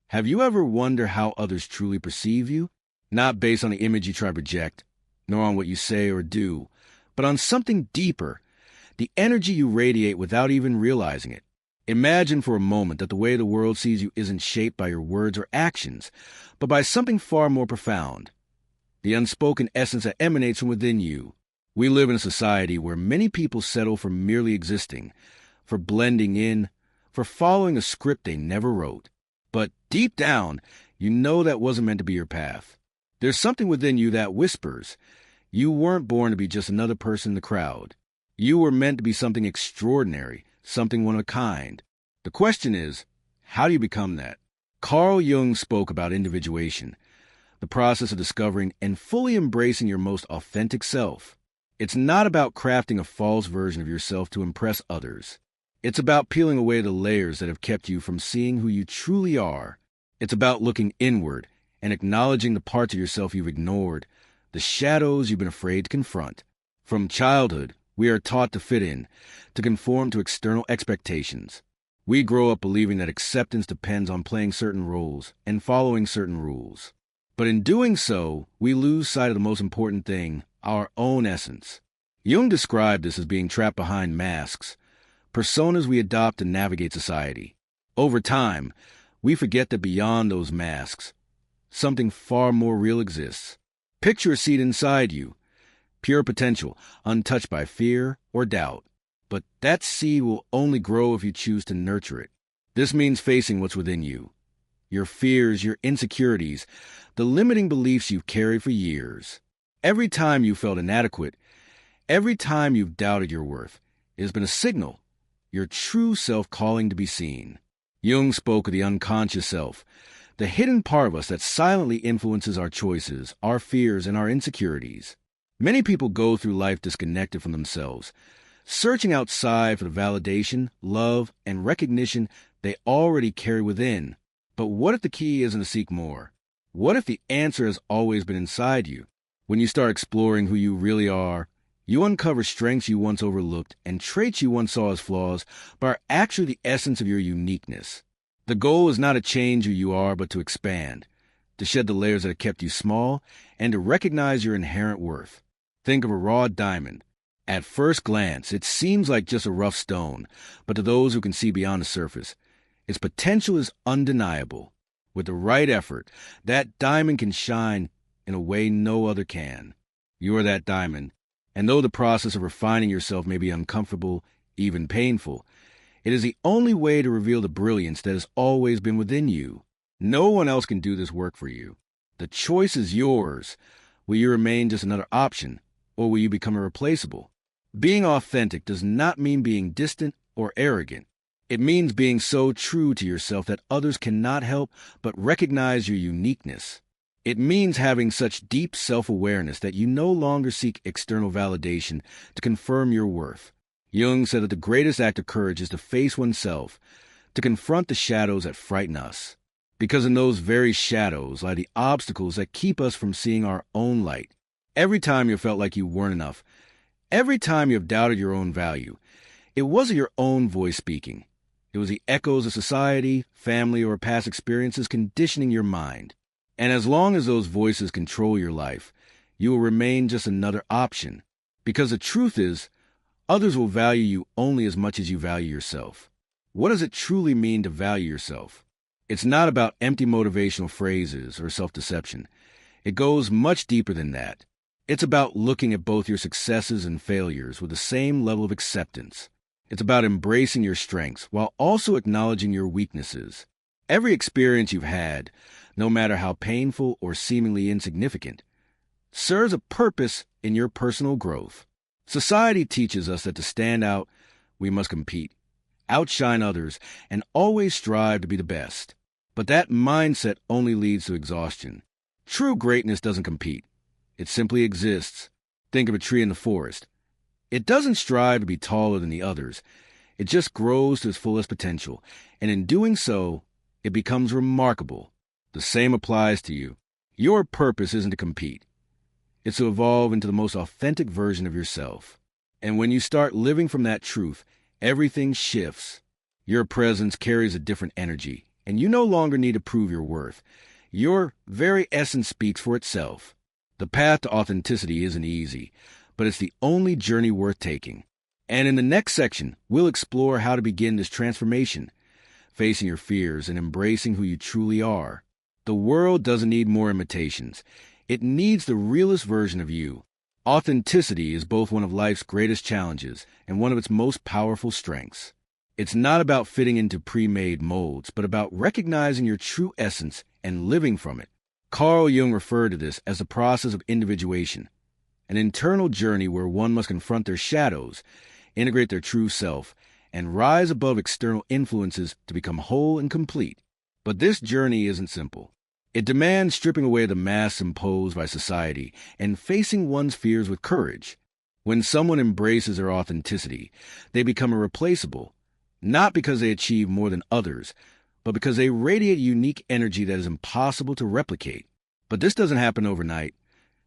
Have you ever wondered how others truly perceive you? Not based on the image you try to project, nor on what you say or do, but on something deeper, the energy you radiate without even realizing it. Imagine for a moment that the way the world sees you isn't shaped by your words or actions, but by something far more profound, the unspoken essence that emanates from within you. We live in a society where many people settle for merely existing, for blending in, for following a script they never wrote. But deep down, you know that wasn't meant to be your path. There's something within you that whispers, you weren't born to be just another person in the crowd. You were meant to be something extraordinary, something one of a kind. The question is, how do you become that? Carl Jung spoke about individuation, the process of discovering and fully embracing your most authentic self. It's not about crafting a false version of yourself to impress others. It's about peeling away the layers that have kept you from seeing who you truly are. It's about looking inward and acknowledging the parts of yourself you've ignored, the shadows you've been afraid to confront. From childhood, we are taught to fit in, to conform to external expectations. We grow up believing that acceptance depends on playing certain roles and following certain rules. But in doing so, we lose sight of the most important thing, our own essence. Jung described this as being trapped behind masks, personas we adopt to navigate society. Over time, we forget that beyond those masks, something far more real exists. Picture a seed inside you, pure potential, untouched by fear or doubt. But that seed will only grow if you choose to nurture it. This means facing what's within you, your fears, your insecurities, the limiting beliefs you've carried for years. Every time you felt inadequate, every time you've doubted your worth, it has been a signal, your true self calling to be seen. Jung spoke of the unconscious self, the hidden part of us that silently influences our choices, our fears, and our insecurities. Many people go through life disconnected from themselves, searching outside for the validation, love, and recognition they already carry within. But what if the key isn't to seek more? What if the answer has always been inside you? When you start exploring who you really are, you uncover strengths you once overlooked and traits you once saw as flaws, but are actually the essence of your uniqueness. The goal is not to change who you are, but to expand, to shed the layers that have kept you small, and to recognize your inherent worth. Think of a raw diamond. At first glance, it seems like just a rough stone, but to those who can see beyond the surface, its potential is undeniable. With the right effort, that diamond can shine in a way no other can. You are that diamond, and though the process of refining yourself may be uncomfortable, even painful, it is the only way to reveal the brilliance that has always been within you. No one else can do this work for you. The choice is yours. Will you remain just another option, or will you become irreplaceable? Being authentic does not mean being distant or arrogant. It means being so true to yourself that others cannot help but recognize your uniqueness. It means having such deep self-awareness that you no longer seek external validation to confirm your worth. Jung said that the greatest act of courage is to face oneself, to confront the shadows that frighten us. Because in those very shadows lie the obstacles that keep us from seeing our own light. Every time you felt like you weren't enough, every time you have doubted your own value, it wasn't your own voice speaking. It was the echoes of society, family, or past experiences conditioning your mind. And as long as those voices control your life, you will remain just another option. Because the truth is, others will value you only as much as you value yourself. What does it truly mean to value yourself? It's not about empty motivational phrases or self-deception. It goes much deeper than that. It's about looking at both your successes and failures with the same level of acceptance. It's about embracing your strengths while also acknowledging your weaknesses. Every experience you've had, no matter how painful or seemingly insignificant, serves a purpose in your personal growth. Society teaches us that to stand out, we must compete, outshine others, and always strive to be the best. But that mindset only leads to exhaustion. True greatness doesn't compete. It simply exists. Think of a tree in the forest. It doesn't strive to be taller than the others. It just grows to its fullest potential, and in doing so, it becomes remarkable. The same applies to you. Your purpose isn't to compete. It's to evolve into the most authentic version of yourself. And when you start living from that truth, everything shifts. Your presence carries a different energy, and you no longer need to prove your worth. Your very essence speaks for itself. The path to authenticity isn't easy, but it's the only journey worth taking. And in the next section, we'll explore how to begin this transformation, facing your fears and embracing who you truly are. The world doesn't need more imitations. It needs the realest version of you. Authenticity is both one of life's greatest challenges and one of its most powerful strengths. It's not about fitting into pre-made molds, but about recognizing your true essence and living from it. Carl Jung referred to this as the process of individuation, an internal journey where one must confront their shadows, integrate their true self, and rise above external influences to become whole and complete. But this journey isn't simple. It demands stripping away the masks imposed by society and facing one's fears with courage. When someone embraces their authenticity, they become irreplaceable, not because they achieve more than others, but because they radiate unique energy that is impossible to replicate. But this doesn't happen overnight,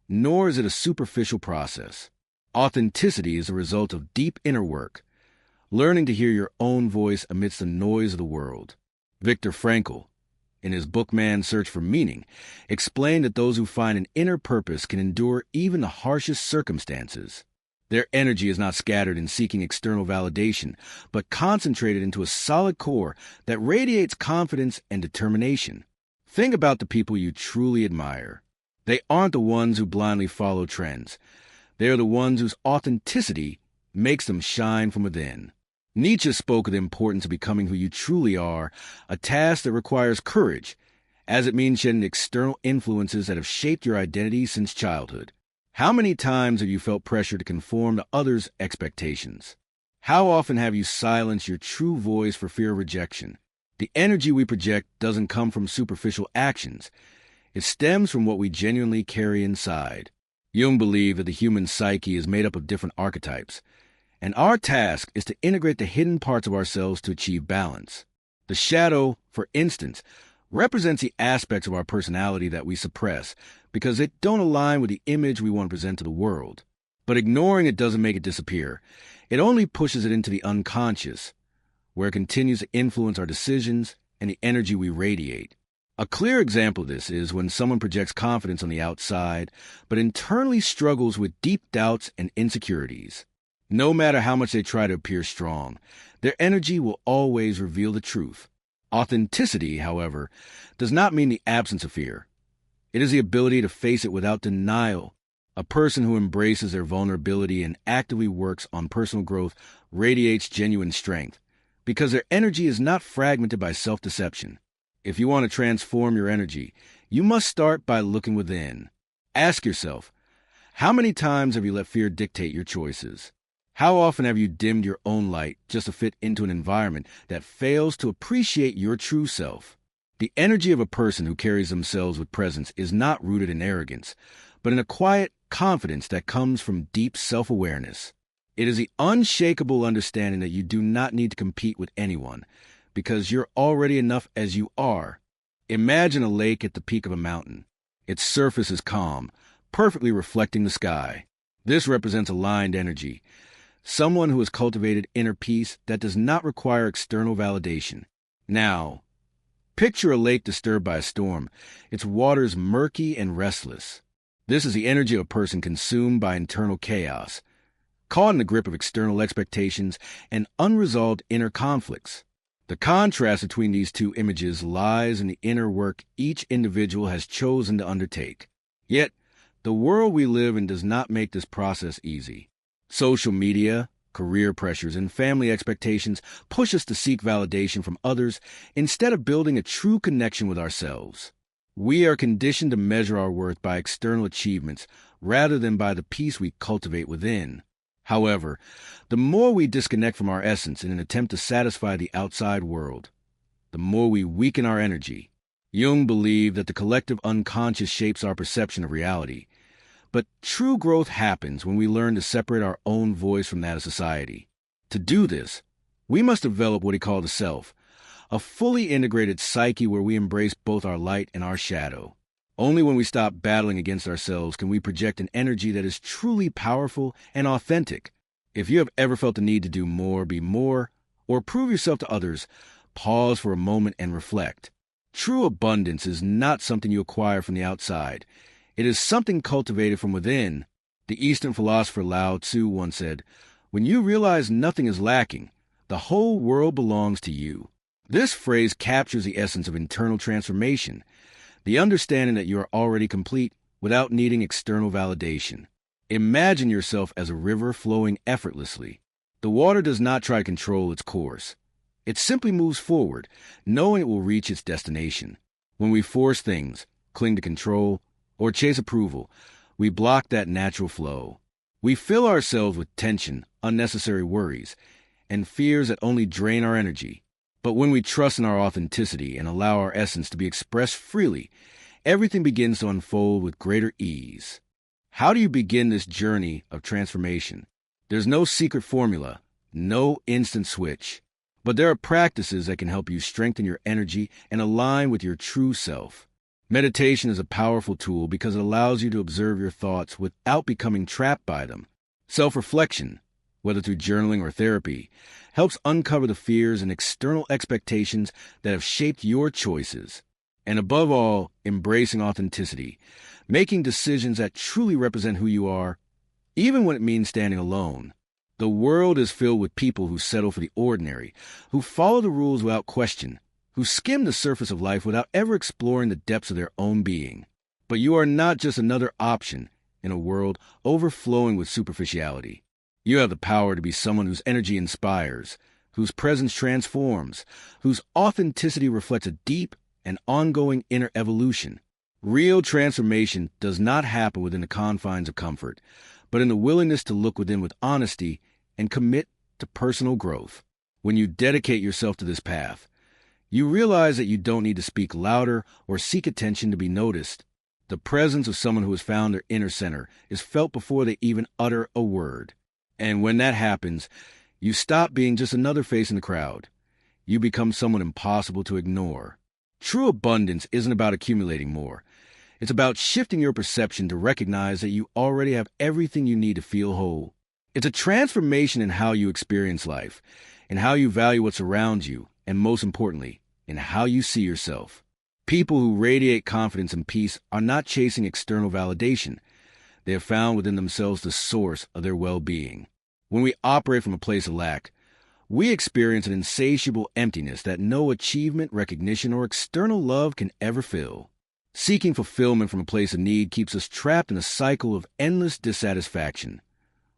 nor is it a superficial process. Authenticity is a result of deep inner work, learning to hear your own voice amidst the noise of the world. Viktor Frankl, in his book Man's Search for Meaning, explained that those who find an inner purpose can endure even the harshest circumstances. Their energy is not scattered in seeking external validation, but concentrated into a solid core that radiates confidence and determination. Think about the people you truly admire. They aren't the ones who blindly follow trends. They are the ones whose authenticity makes them shine from within. Nietzsche spoke of the importance of becoming who you truly are, a task that requires courage, as it means shedding external influences that have shaped your identity since childhood. How many times have you felt pressure to conform to others' expectations? How often have you silenced your true voice for fear of rejection? The energy we project doesn't come from superficial actions. It stems from what we genuinely carry inside. Jung believed that the human psyche is made up of different archetypes, and our task is to integrate the hidden parts of ourselves to achieve balance. The shadow, for instance, represents the aspects of our personality that we suppress because they don't align with the image we want to present to the world. But ignoring it doesn't make it disappear. It only pushes it into the unconscious, where it continues to influence our decisions and the energy we radiate. A clear example of this is when someone projects confidence on the outside, but internally struggles with deep doubts and insecurities. No matter how much they try to appear strong, their energy will always reveal the truth. Authenticity, however, does not mean the absence of fear. It is the ability to face it without denial. A person who embraces their vulnerability and actively works on personal growth radiates genuine strength, because their energy is not fragmented by self-deception. If you want to transform your energy, you must start by looking within. Ask yourself, how many times have you let fear dictate your choices? How often have you dimmed your own light just to fit into an environment that fails to appreciate your true self? The energy of a person who carries themselves with presence is not rooted in arrogance, but in a quiet confidence that comes from deep self-awareness. It is the unshakable understanding that you do not need to compete with anyone, because you're already enough as you are. Imagine a lake at the peak of a mountain. Its surface is calm, perfectly reflecting the sky. This represents aligned energy, someone who has cultivated inner peace that does not require external validation. Now, picture a lake disturbed by a storm, its waters murky and restless. This is the energy of a person consumed by internal chaos, caught in the grip of external expectations and unresolved inner conflicts. The contrast between these two images lies in the inner work each individual has chosen to undertake. Yet, the world we live in does not make this process easy. Social media, career pressures, and family expectations push us to seek validation from others instead of building a true connection with ourselves. We are conditioned to measure our worth by external achievements rather than by the peace we cultivate within. However, the more we disconnect from our essence in an attempt to satisfy the outside world, the more we weaken our energy. Jung believed that the collective unconscious shapes our perception of reality. But true growth happens when we learn to separate our own voice from that of society. To do this, we must develop what he called the self, a fully integrated psyche where we embrace both our light and our shadow. Only when we stop battling against ourselves can we project an energy that is truly powerful and authentic. If you have ever felt the need to do more, be more, or prove yourself to others, pause for a moment and reflect. True abundance is not something you acquire from the outside. It is something cultivated from within. The Eastern philosopher Lao Tzu once said, "When you realize nothing is lacking, the whole world belongs to you." This phrase captures the essence of internal transformation, the understanding that you are already complete without needing external validation. Imagine yourself as a river flowing effortlessly. The water does not try to control its course. It simply moves forward, knowing it will reach its destination. When we force things, cling to control, or chase approval, we block that natural flow. We fill ourselves with tension, unnecessary worries, and fears that only drain our energy. But when we trust in our authenticity and allow our essence to be expressed freely, everything begins to unfold with greater ease. How do you begin this journey of transformation? There's no secret formula, no instant switch. But there are practices that can help you strengthen your energy and align with your true self. Meditation is a powerful tool because it allows you to observe your thoughts without becoming trapped by them. Self-reflection, whether through journaling or therapy, helps uncover the fears and external expectations that have shaped your choices. And above all, embracing authenticity, making decisions that truly represent who you are, even when it means standing alone. The world is filled with people who settle for the ordinary, who follow the rules without question, who skim the surface of life without ever exploring the depths of their own being. But you are not just another option in a world overflowing with superficiality. You have the power to be someone whose energy inspires, whose presence transforms, whose authenticity reflects a deep and ongoing inner evolution. Real transformation does not happen within the confines of comfort, but in the willingness to look within with honesty and commit to personal growth. When you dedicate yourself to this path, you realize that you don't need to speak louder or seek attention to be noticed. The presence of someone who has found their inner center is felt before they even utter a word. And when that happens, you stop being just another face in the crowd. You become someone impossible to ignore. True abundance isn't about accumulating more. It's about shifting your perception to recognize that you already have everything you need to feel whole. It's a transformation in how you experience life, in how you value what surrounds you, and most importantly, in how you see yourself. People who radiate confidence and peace are not chasing external validation. They have found within themselves the source of their well-being. When we operate from a place of lack, we experience an insatiable emptiness that no achievement, recognition, or external love can ever fill. Seeking fulfillment from a place of need keeps us trapped in a cycle of endless dissatisfaction,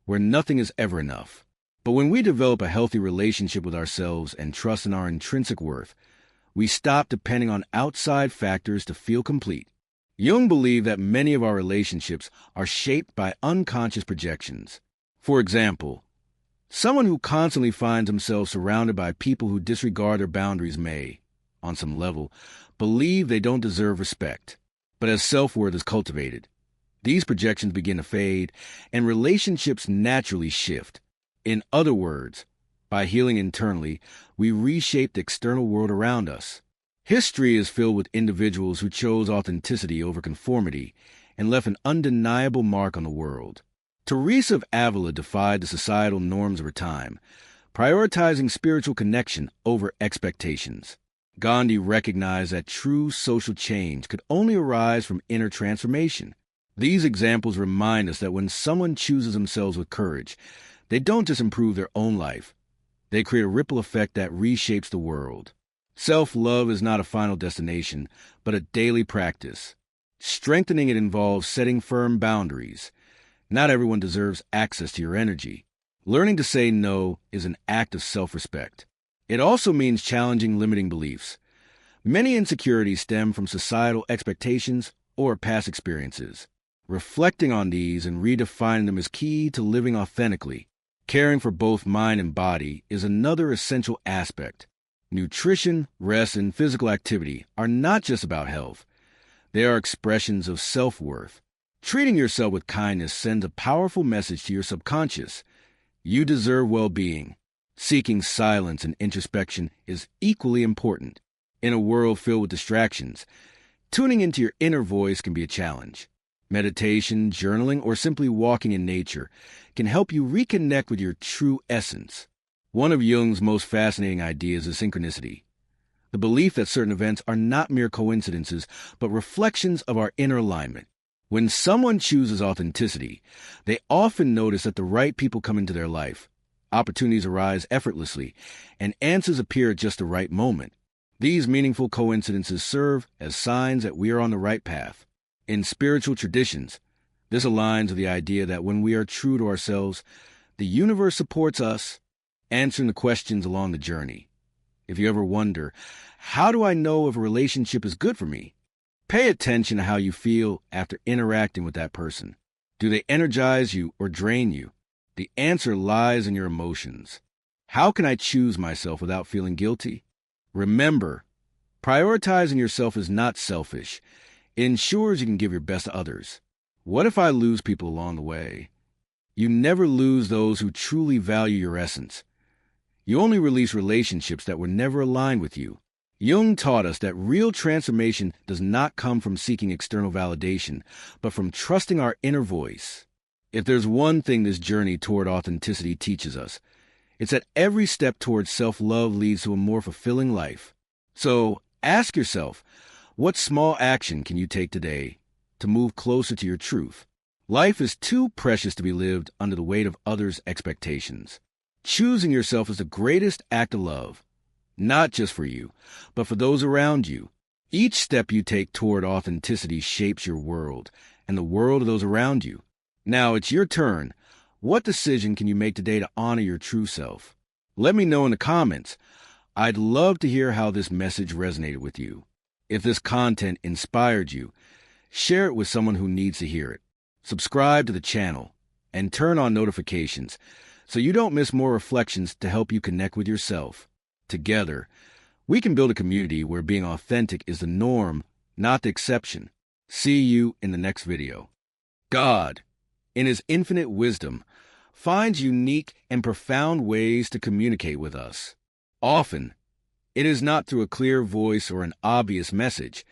where nothing is ever enough. But when we develop a healthy relationship with ourselves and trust in our intrinsic worth, we stop depending on outside factors to feel complete. Jung believed that many of our relationships are shaped by unconscious projections. For example, someone who constantly finds themselves surrounded by people who disregard their boundaries may, on some level, believe they don't deserve respect. But as self-worth is cultivated, these projections begin to fade and relationships naturally shift. In other words, by healing internally, we reshape the external world around us. History is filled with individuals who chose authenticity over conformity and left an undeniable mark on the world. Teresa of Avila defied the societal norms of her time, prioritizing spiritual connection over expectations. Gandhi recognized that true social change could only arise from inner transformation. These examples remind us that when someone chooses themselves with courage, they don't just improve their own life. They create a ripple effect that reshapes the world. Self-love is not a final destination, but a daily practice. Strengthening it involves setting firm boundaries. Not everyone deserves access to your energy. Learning to say no is an act of self-respect. It also means challenging limiting beliefs. Many insecurities stem from societal expectations or past experiences. Reflecting on these and redefining them is key to living authentically. Caring for both mind and body is another essential aspect. Nutrition, rest, and physical activity are not just about health. They are expressions of self-worth. Treating yourself with kindness sends a powerful message to your subconscious. You deserve well-being. Seeking silence and introspection is equally important. In a world filled with distractions, tuning into your inner voice can be a challenge. Meditation, journaling, or simply walking in nature can help you reconnect with your true essence. One of Jung's most fascinating ideas is synchronicity. The belief that certain events are not mere coincidences, but reflections of our inner alignment. When someone chooses authenticity, they often notice that the right people come into their life. Opportunities arise effortlessly, and answers appear at just the right moment. These meaningful coincidences serve as signs that we are on the right path. In spiritual traditions, this aligns with the idea that when we are true to ourselves, the universe supports us, answering the questions along the journey. If you ever wonder, how do I know if a relationship is good for me? Pay attention to how you feel after interacting with that person. Do they energize you or drain you? The answer lies in your emotions. How can I choose myself without feeling guilty? Remember, prioritizing yourself is not selfish. It ensures you can give your best to others. What if I lose people along the way? You never lose those who truly value your essence. You only release relationships that were never aligned with you. Jung taught us that real transformation does not come from seeking external validation, but from trusting our inner voice. If there's one thing this journey toward authenticity teaches us, it's that every step towards self-love leads to a more fulfilling life. So ask yourself, what small action can you take today to move closer to your truth? Life is too precious to be lived under the weight of others' expectations. Choosing yourself is the greatest act of love, not just for you, but for those around you. Each step you take toward authenticity shapes your world and the world of those around you. Now it's your turn. What decision can you make today to honor your true self? Let me know in the comments. I'd love to hear how this message resonated with you. If this content inspired you, share it with someone who needs to hear it. Subscribe to the channel and turn on notifications so you don't miss more reflections to help you connect with yourself. Together, we can build a community where being authentic is the norm, not the exception. See you in the next video. God, in His infinite wisdom, finds unique and profound ways to communicate with us. Often, it is not through a clear voice or an obvious message,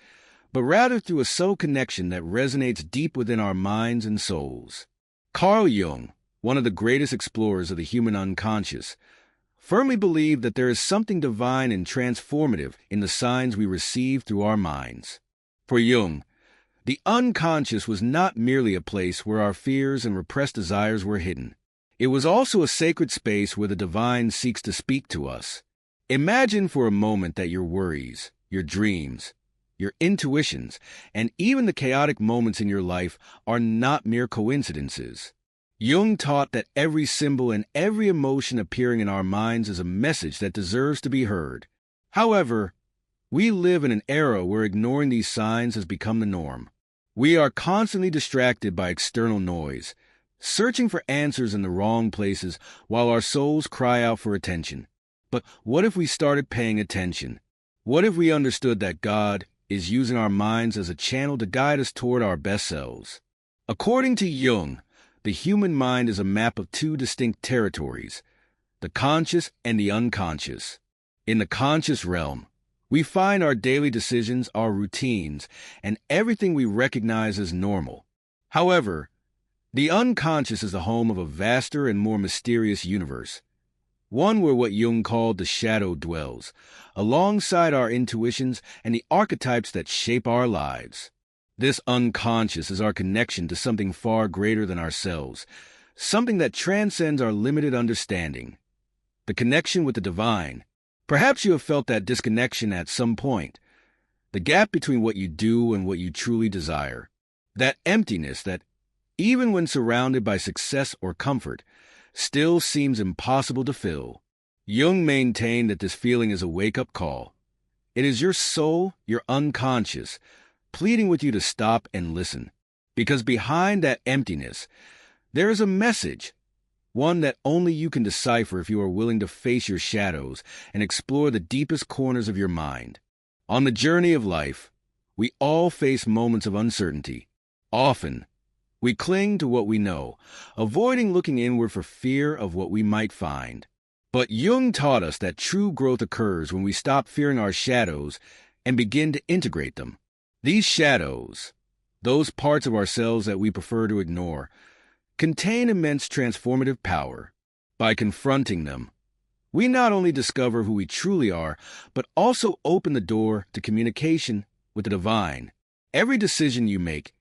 but rather through a soul connection that resonates deep within our minds and souls. Carl Jung, one of the greatest explorers of the human unconscious, firmly believed that there is something divine and transformative in the signs we receive through our minds. For Jung, the unconscious was not merely a place where our fears and repressed desires were hidden. It was also a sacred space where the divine seeks to speak to us. Imagine for a moment that your worries, your dreams, your intuitions, and even the chaotic moments in your life are not mere coincidences. Jung taught that every symbol and every emotion appearing in our minds is a message that deserves to be heard. However, we live in an era where ignoring these signs has become the norm. We are constantly distracted by external noise, searching for answers in the wrong places while our souls cry out for attention. But what if we started paying attention? What if we understood that God is using our minds as a channel to guide us toward our best selves? According to Jung, the human mind is a map of two distinct territories, the conscious and the unconscious. In the conscious realm, we find our daily decisions, our routines, and everything we recognize as normal. However, the unconscious is the home of a vaster and more mysterious universe, one where what Jung called the shadow dwells, alongside our intuitions and the archetypes that shape our lives. This unconscious is our connection to something far greater than ourselves, something that transcends our limited understanding. The connection with the divine. Perhaps you have felt that disconnection at some point. The gap between what you do and what you truly desire. That emptiness that, even when surrounded by success or comfort, still seems impossible to fill. Jung maintained that this feeling is a wake-up call. It is your soul, your unconscious, pleading with you to stop and listen. Because behind that emptiness, there is a message, one that only you can decipher if you are willing to face your shadows and explore the deepest corners of your mind. On the journey of life, we all face moments of uncertainty. Often, we cling to what we know, avoiding looking inward for fear of what we might find. But Jung taught us that true growth occurs when we stop fearing our shadows and begin to integrate them. These shadows, those parts of ourselves that we prefer to ignore, contain immense transformative power. By confronting them, we not only discover who we truly are, but also open the door to communication with the divine. Every decision you make,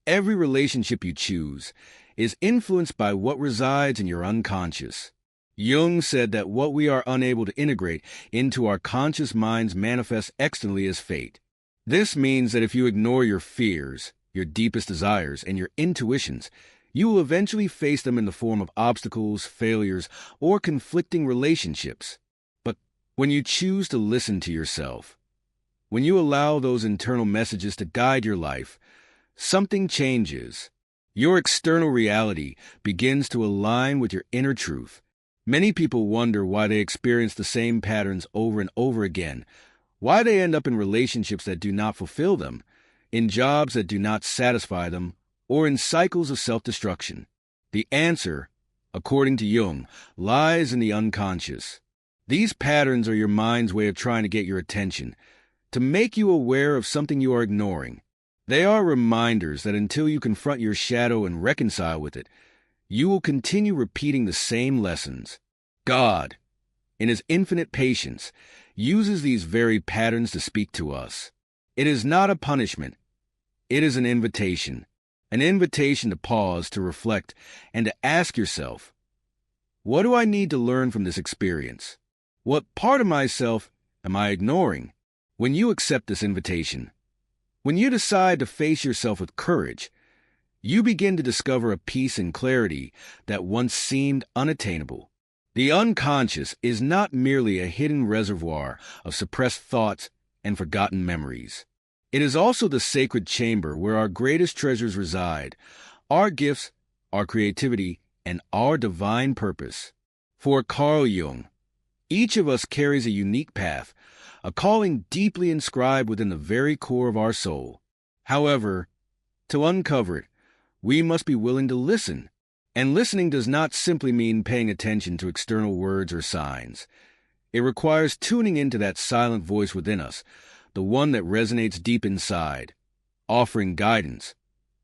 every relationship you choose, is influenced by what resides in your unconscious. Jung said that what we are unable to integrate into our conscious minds manifests externally as fate. This means that if you ignore your fears, your deepest desires, and your intuitions, you will eventually face them in the form of obstacles, failures, or conflicting relationships. But when you choose to listen to yourself, when you allow those internal messages to guide your life, something changes. Your external reality begins to align with your inner truth. Many people wonder why they experience the same patterns over and over again, why they end up in relationships that do not fulfill them, in jobs that do not satisfy them, or in cycles of self-destruction. The answer, according to Jung, lies in the unconscious. These patterns are your mind's way of trying to get your attention, to make you aware of something you are ignoring. They are reminders that until you confront your shadow and reconcile with it, you will continue repeating the same lessons. God, in His infinite patience, uses these very patterns to speak to us. It is not a punishment. It is an invitation to pause, to reflect, and to ask yourself, what do I need to learn from this experience? What part of myself am I ignoring? When you accept this invitation, when you decide to face yourself with courage, you begin to discover a peace and clarity that once seemed unattainable. The unconscious is not merely a hidden reservoir of suppressed thoughts and forgotten memories. It is also the sacred chamber where our greatest treasures reside, our gifts, our creativity, and our divine purpose. For Carl Jung, each of us carries a unique path, a calling deeply inscribed within the very core of our soul. However, to uncover it, we must be willing to listen. And listening does not simply mean paying attention to external words or signs. It requires tuning into that silent voice within us, the one that resonates deep inside, offering guidance,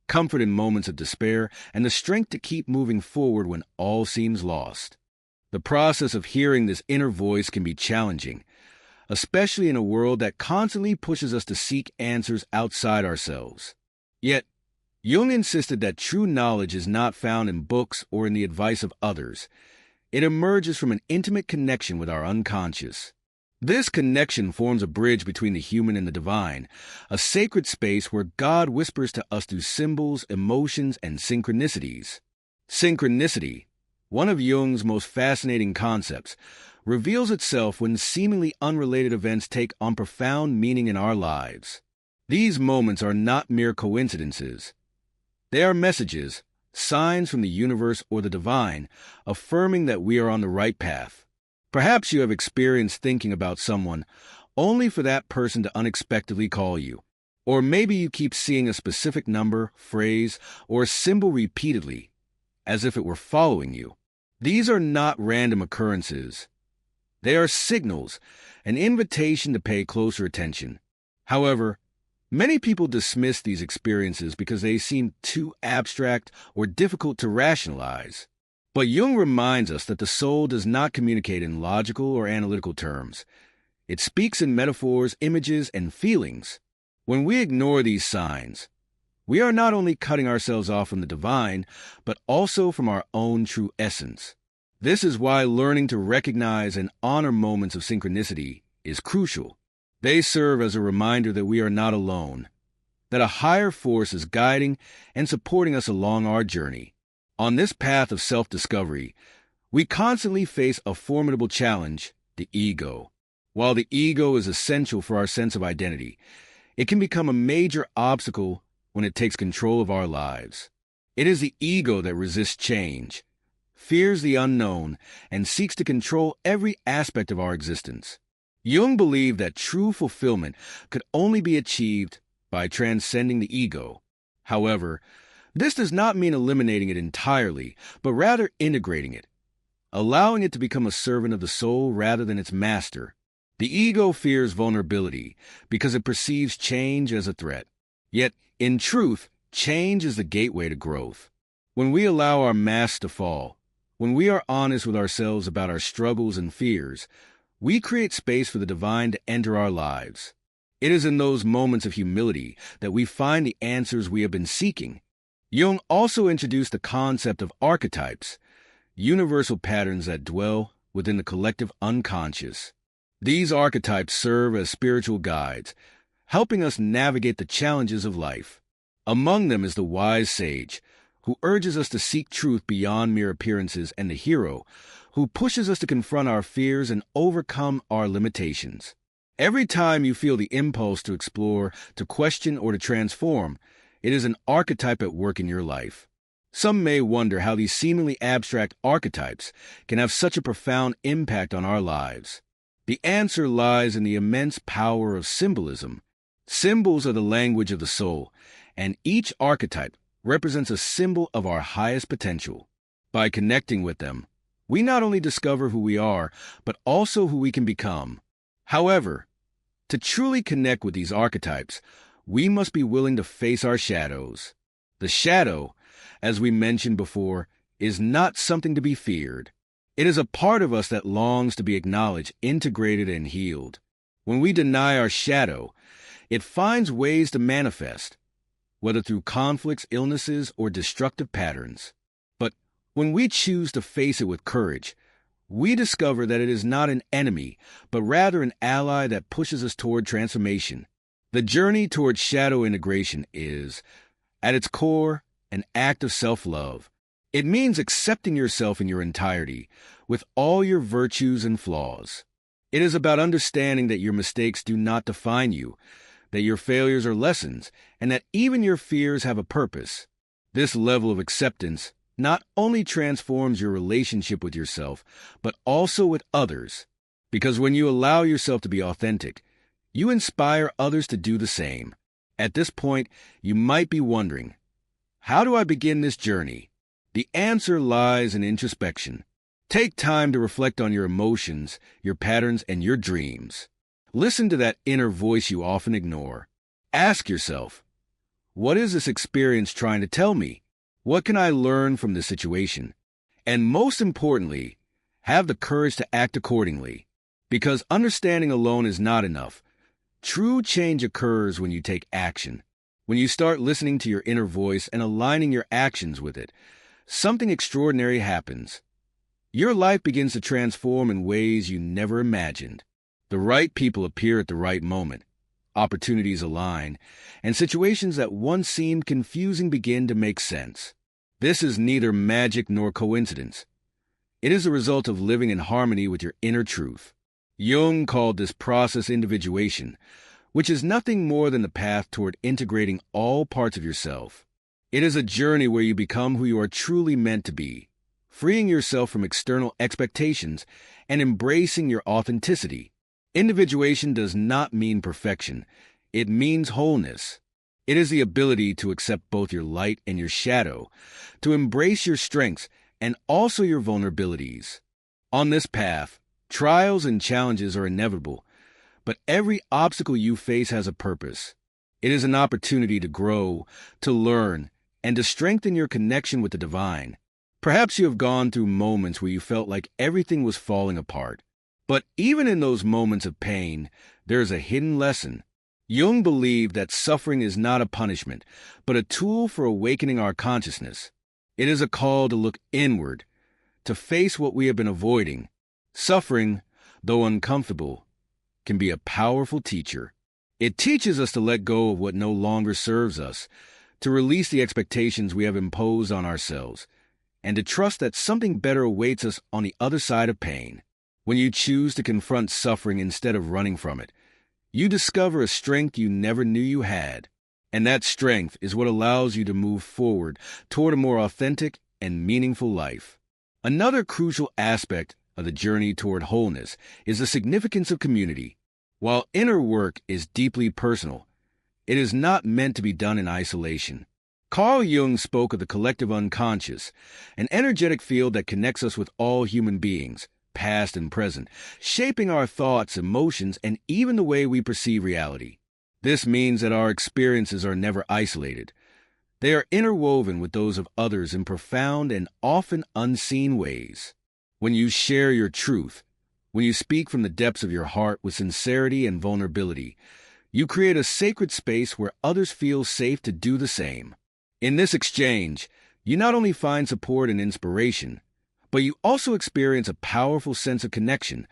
comfort in moments of despair, and the strength to keep moving forward when all seems lost. The process of hearing this inner voice can be challenging, especially in a world that constantly pushes us to seek answers outside ourselves. Yet, Jung insisted that true knowledge is not found in books or in the advice of others. It emerges from an intimate connection with our unconscious. This connection forms a bridge between the human and the divine, a sacred space where God whispers to us through symbols, emotions, and synchronicities. Synchronicity, one of Jung's most fascinating concepts, reveals itself when seemingly unrelated events take on profound meaning in our lives. These moments are not mere coincidences. They are messages, signs from the universe or the divine, affirming that we are on the right path. Perhaps you have experienced thinking about someone only for that person to unexpectedly call you. Or maybe you keep seeing a specific number, phrase, or symbol repeatedly, as if it were following you. These are not random occurrences. They are signals, an invitation to pay closer attention. However, many people dismiss these experiences because they seem too abstract or difficult to rationalize. But Jung reminds us that the soul does not communicate in logical or analytical terms. It speaks in metaphors, images, and feelings. When we ignore these signs, we are not only cutting ourselves off from the divine, but also from our own true essence. This is why learning to recognize and honor moments of synchronicity is crucial. They serve as a reminder that we are not alone, that a higher force is guiding and supporting us along our journey. On this path of self-discovery, we constantly face a formidable challenge, the ego. While the ego is essential for our sense of identity, it can become a major obstacle when it takes control of our lives. It is the ego that resists change, fears the unknown, and seeks to control every aspect of our existence. Jung believed that true fulfillment could only be achieved by transcending the ego. However, this does not mean eliminating it entirely, but rather integrating it, allowing it to become a servant of the soul rather than its master. The ego fears vulnerability because it perceives change as a threat. Yet, in truth, change is the gateway to growth. When we allow our masks to fall, When we are honest with ourselves about our struggles and fears, we create space for the divine to enter our lives. It is in those moments of humility that we find the answers we have been seeking. Jung also introduced the concept of archetypes, universal patterns that dwell within the collective unconscious. These archetypes serve as spiritual guides, helping us navigate the challenges of life. Among them is the wise sage, who urges us to seek truth beyond mere appearances, and the hero, who pushes us to confront our fears and overcome our limitations. Every time you feel the impulse to explore, to question, or to transform, it is an archetype at work in your life. Some may wonder how these seemingly abstract archetypes can have such a profound impact on our lives. The answer lies in the immense power of symbolism. Symbols are the language of the soul, and each archetype represents a symbol of our highest potential. By connecting with them, we not only discover who we are, but also who we can become. However, to truly connect with these archetypes, we must be willing to face our shadows. The shadow, as we mentioned before, is not something to be feared. It is a part of us that longs to be acknowledged, integrated, and healed. When we deny our shadow, it finds ways to manifest, whether through conflicts, illnesses, or destructive patterns. But when we choose to face it with courage, we discover that it is not an enemy, but rather an ally that pushes us toward transformation. The journey toward shadow integration is, at its core, an act of self-love. It means accepting yourself in your entirety, with all your virtues and flaws. It is about understanding that your mistakes do not define you, that your failures are lessons, and that even your fears have a purpose. This level of acceptance not only transforms your relationship with yourself, but also with others. Because when you allow yourself to be authentic, you inspire others to do the same. At this point, you might be wondering, how do I begin this journey? The answer lies in introspection. Take time to reflect on your emotions, your patterns, and your dreams. Listen to that inner voice you often ignore. Ask yourself, what is this experience trying to tell me? What can I learn from this situation? And most importantly, have the courage to act accordingly. Because understanding alone is not enough. True change occurs when you take action. When you start listening to your inner voice and aligning your actions with it, something extraordinary happens. Your life begins to transform in ways you never imagined. The right people appear at the right moment. Opportunities align, and situations that once seemed confusing begin to make sense. This is neither magic nor coincidence. It is a result of living in harmony with your inner truth. Jung called this process individuation, which is nothing more than the path toward integrating all parts of yourself. It is a journey where you become who you are truly meant to be, freeing yourself from external expectations and embracing your authenticity. Individuation does not mean perfection. It means wholeness. It is the ability to accept both your light and your shadow, to embrace your strengths and also your vulnerabilities. On this path, trials and challenges are inevitable, but every obstacle you face has a purpose. It is an opportunity to grow, to learn, and to strengthen your connection with the divine. Perhaps you have gone through moments where you felt like everything was falling apart. But even in those moments of pain, there is a hidden lesson. Jung believed that suffering is not a punishment, but a tool for awakening our consciousness. It is a call to look inward, to face what we have been avoiding. Suffering, though uncomfortable, can be a powerful teacher. It teaches us to let go of what no longer serves us, to release the expectations we have imposed on ourselves, and to trust that something better awaits us on the other side of pain. When you choose to confront suffering instead of running from it, you discover a strength you never knew you had. And that strength is what allows you to move forward toward a more authentic and meaningful life. Another crucial aspect of the journey toward wholeness is the significance of community. While inner work is deeply personal, it is not meant to be done in isolation. Carl Jung spoke of the collective unconscious, an energetic field that connects us with all human beings, past and present, shaping our thoughts, emotions, and even the way we perceive reality. This means that our experiences are never isolated. They are interwoven with those of others in profound and often unseen ways. When you share your truth, when you speak from the depths of your heart with sincerity and vulnerability, you create a sacred space where others feel safe to do the same. In this exchange, you not only find support and inspiration, but you also experience a powerful sense of connection,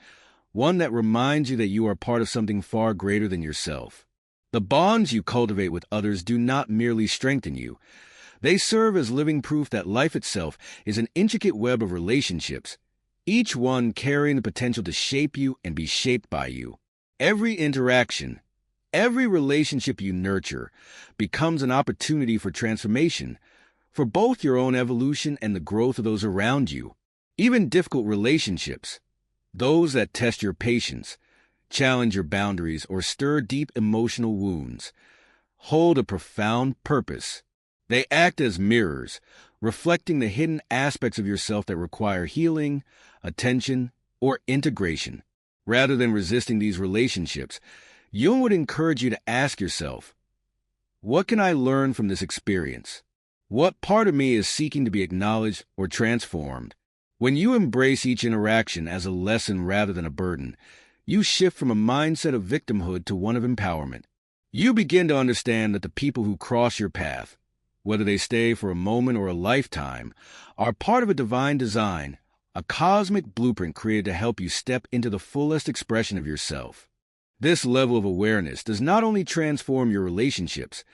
one that reminds you that you are part of something far greater than yourself. The bonds you cultivate with others do not merely strengthen you. They serve as living proof that life itself is an intricate web of relationships, each one carrying the potential to shape you and be shaped by you. Every interaction, every relationship you nurture becomes an opportunity for transformation, for both your own evolution and the growth of those around you. Even difficult relationships, those that test your patience, challenge your boundaries, or stir deep emotional wounds, hold a profound purpose. They act as mirrors, reflecting the hidden aspects of yourself that require healing, attention, or integration. Rather than resisting these relationships, Jung would encourage you to ask yourself, what can I learn from this experience? What part of me is seeking to be acknowledged or transformed? When you embrace each interaction as a lesson rather than a burden, you shift from a mindset of victimhood to one of empowerment. You begin to understand that the people who cross your path, whether they stay for a moment or a lifetime, are part of a divine design, a cosmic blueprint created to help you step into the fullest expression of yourself. This level of awareness does not only transform your relationships,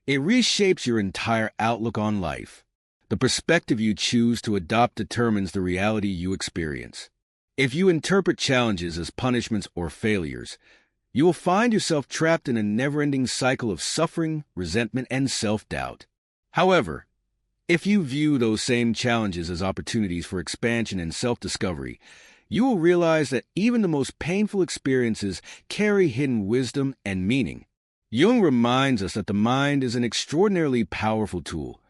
it reshapes your entire outlook on life. The perspective you choose to adopt determines the reality you experience. If you interpret challenges as punishments or failures, you will find yourself trapped in a never-ending cycle of suffering, resentment, and self-doubt. However, if you view those same challenges as opportunities for expansion and self-discovery, you will realize that even the most painful experiences carry hidden wisdom and meaning. Jung reminds us that the mind is an extraordinarily powerful tool,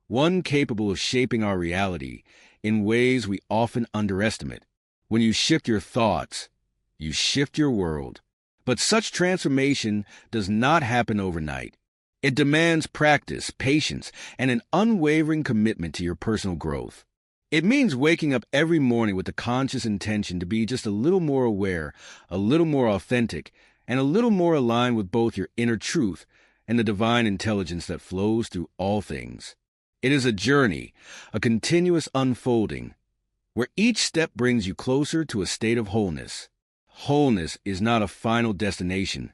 one capable of shaping our reality in ways we often underestimate. When you shift your thoughts, you shift your world. But such transformation does not happen overnight. It demands practice, patience, and an unwavering commitment to your personal growth. It means waking up every morning with the conscious intention to be just a little more aware, a little more authentic, and a little more aligned with both your inner truth and the divine intelligence that flows through all things. It is a journey, a continuous unfolding, where each step brings you closer to a state of wholeness. Wholeness is not a final destination.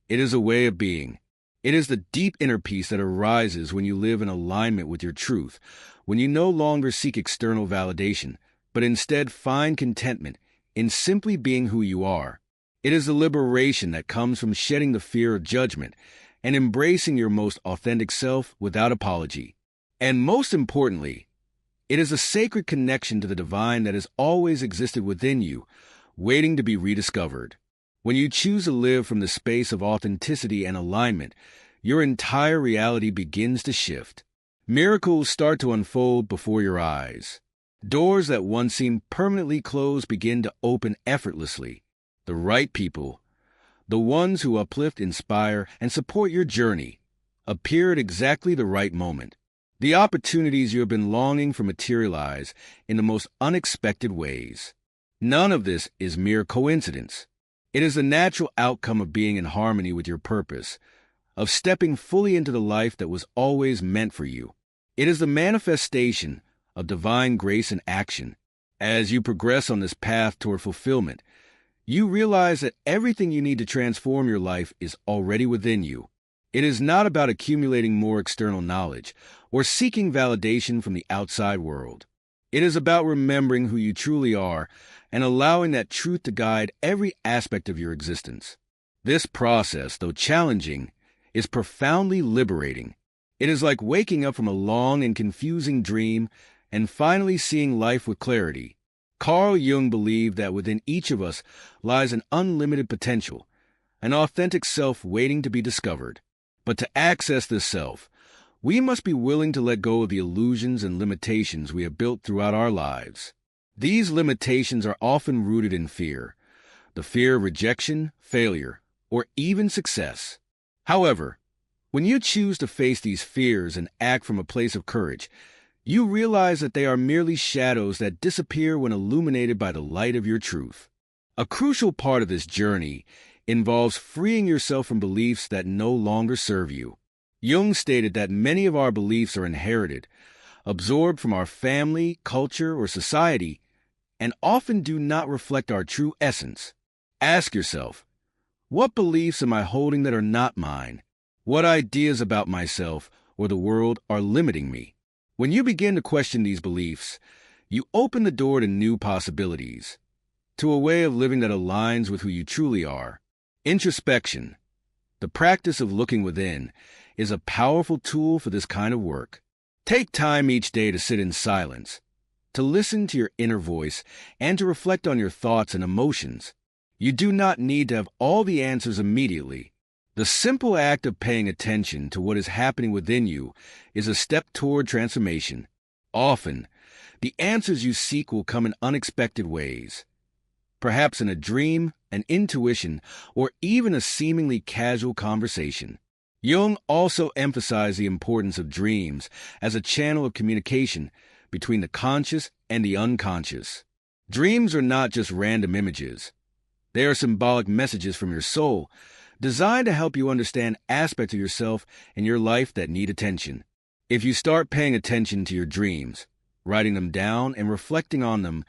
It is a way of being. It is the deep inner peace that arises when you live in alignment with your truth, when you no longer seek external validation, but instead find contentment in simply being who you are. It is the liberation that comes from shedding the fear of judgment and embracing your most authentic self without apology. And most importantly, it is a sacred connection to the divine that has always existed within you, waiting to be rediscovered. When you choose to live from the space of authenticity and alignment, your entire reality begins to shift. Miracles start to unfold before your eyes. Doors that once seemed permanently closed begin to open effortlessly. The right people, the ones who uplift, inspire, and support your journey, appear at exactly the right moment. The opportunities you have been longing for materialize in the most unexpected ways. None of this is mere coincidence. It is the natural outcome of being in harmony with your purpose, of stepping fully into the life that was always meant for you. It is the manifestation of divine grace in action. As you progress on this path toward fulfillment, you realize that everything you need to transform your life is already within you. It is not about accumulating more external knowledge or seeking validation from the outside world. It is about remembering who you truly are and allowing that truth to guide every aspect of your existence. This process, though challenging, is profoundly liberating. It is like waking up from a long and confusing dream and finally seeing life with clarity. Carl Jung believed that within each of us lies an unlimited potential, an authentic self waiting to be discovered. But to access this self, we must be willing to let go of the illusions and limitations we have built throughout our lives. These limitations are often rooted in fear, the fear of rejection, failure, or even success. However, When you choose to face these fears and act from a place of courage, you realize that they are merely shadows that disappear when illuminated by the light of your truth. A crucial part of this journey involves freeing yourself from beliefs that no longer serve you. Jung stated that many of our beliefs are inherited, absorbed from our family, culture, or society, and often do not reflect our true essence. Ask yourself, what beliefs am I holding that are not mine? What ideas about myself or the world are limiting me? When you begin to question these beliefs, you open the door to new possibilities, to a way of living that aligns with who you truly are. Introspection, the practice of looking within, is a powerful tool for this kind of work. Take time each day to sit in silence, to listen to your inner voice, and to reflect on your thoughts and emotions. You do not need to have all the answers immediately. The simple act of paying attention to what is happening within you is a step toward transformation. Often, the answers you seek will come in unexpected ways. Perhaps in a dream, an intuition, or even a seemingly casual conversation. Jung also emphasized the importance of dreams as a channel of communication between the conscious and the unconscious. Dreams are not just random images. They are symbolic messages from your soul, designed to help you understand aspects of yourself and your life that need attention. If you start paying attention to your dreams, writing them down and reflecting on them,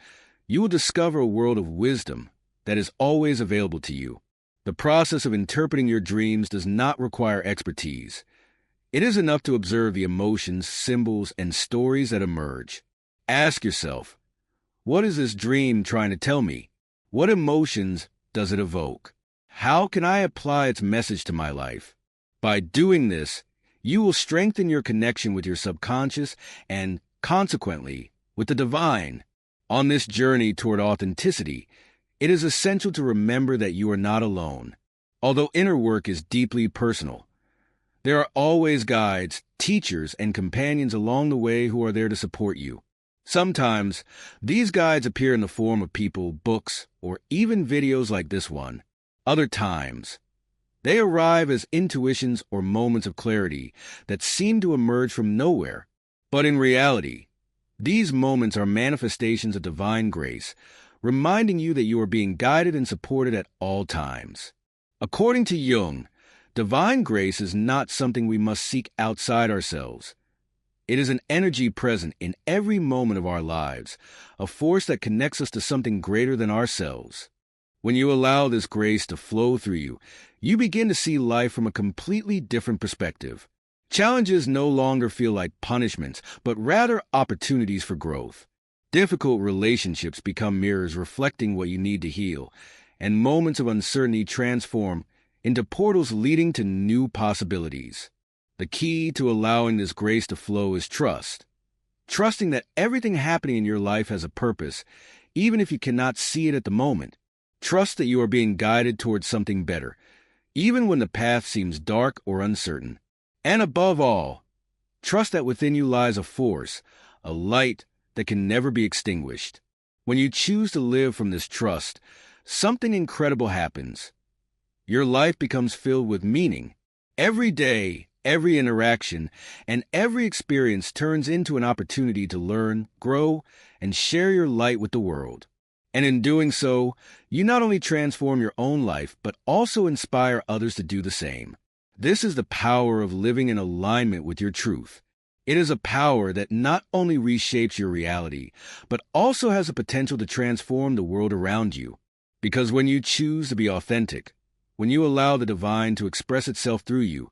you will discover a world of wisdom that is always available to you. The process of interpreting your dreams does not require expertise. It is enough to observe the emotions, symbols, and stories that emerge. Ask yourself, what is this dream trying to tell me? What emotions does it evoke? How can I apply its message to my life? By doing this, you will strengthen your connection with your subconscious and, consequently, with the divine. On this journey toward authenticity, it is essential to remember that you are not alone. Although inner work is deeply personal, there are always guides, teachers, and companions along the way who are there to support you. Sometimes, these guides appear in the form of people, books, or even videos like this one. Other times, they arrive as intuitions or moments of clarity that seem to emerge from nowhere. But in reality, these moments are manifestations of divine grace, reminding you that you are being guided and supported at all times. According to Jung, divine grace is not something we must seek outside ourselves. It is an energy present in every moment of our lives, a force that connects us to something greater than ourselves. When you allow this grace to flow through you, you begin to see life from a completely different perspective. Challenges no longer feel like punishments, but rather opportunities for growth. Difficult relationships become mirrors reflecting what you need to heal, and moments of uncertainty transform into portals leading to new possibilities. The key to allowing this grace to flow is trust. Trusting that everything happening in your life has a purpose, even if you cannot see it at the moment. Trust that you are being guided towards something better, even when the path seems dark or uncertain. And above all, trust that within you lies a force, a light that can never be extinguished. When you choose to live from this trust, something incredible happens. Your life becomes filled with meaning. Every day, every interaction, and every experience turns into an opportunity to learn, grow, and share your light with the world. And in doing so, you not only transform your own life, but also inspire others to do the same. This is the power of living in alignment with your truth. It is a power that not only reshapes your reality, but also has the potential to transform the world around you. Because when you choose to be authentic, when you allow the divine to express itself through you,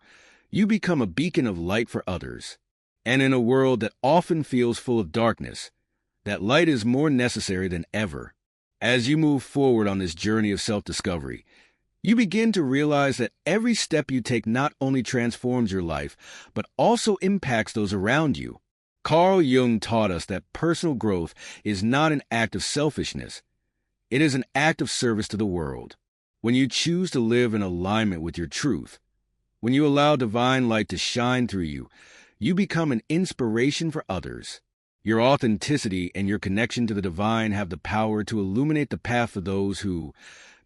you become a beacon of light for others. And in a world that often feels full of darkness, that light is more necessary than ever. As you move forward on this journey of self-discovery, you begin to realize that every step you take not only transforms your life, but also impacts those around you. Carl Jung taught us that personal growth is not an act of selfishness. It is an act of service to the world. When you choose to live in alignment with your truth, when you allow divine light to shine through you, you become an inspiration for others. Your authenticity and your connection to the divine have the power to illuminate the path for those who,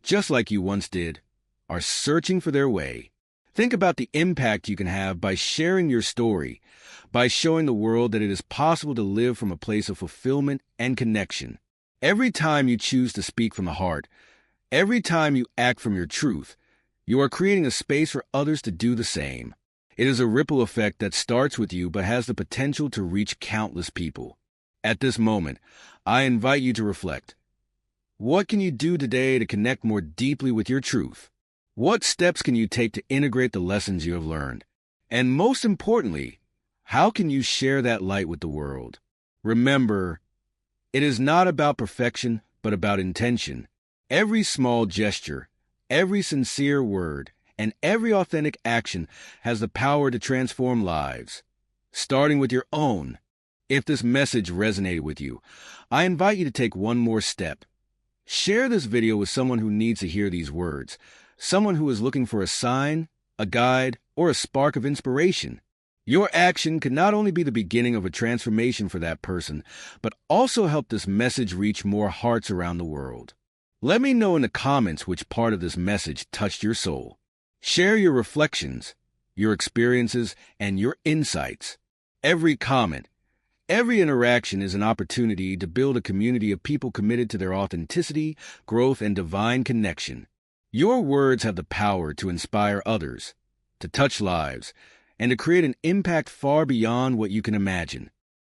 just like you once did, are searching for their way. Think about the impact you can have by sharing your story, by showing the world that it is possible to live from a place of fulfillment and connection. Every time you choose to speak from the heart, every time you act from your truth, you are creating a space for others to do the same. It is a ripple effect that starts with you but has the potential to reach countless people. At this moment, I invite you to reflect. What can you do today to connect more deeply with your truth? What steps can you take to integrate the lessons you have learned? And most importantly, how can you share that light with the world? Remember, it is not about perfection, but about intention. Every small gesture, every sincere word, and every authentic action has the power to transform lives, starting with your own. If this message resonated with you, I invite you to take one more step. Share this video with someone who needs to hear these words, someone who is looking for a sign, a guide, or a spark of inspiration. Your action can not only be the beginning of a transformation for that person, but also help this message reach more hearts around the world. Let me know in the comments which part of this message touched your soul. Share your reflections, your experiences, and your insights. Every comment, every interaction is an opportunity to build a community of people committed to their authenticity, growth, and divine connection. Your words have the power to inspire others, to touch lives, and to create an impact far beyond what you can imagine.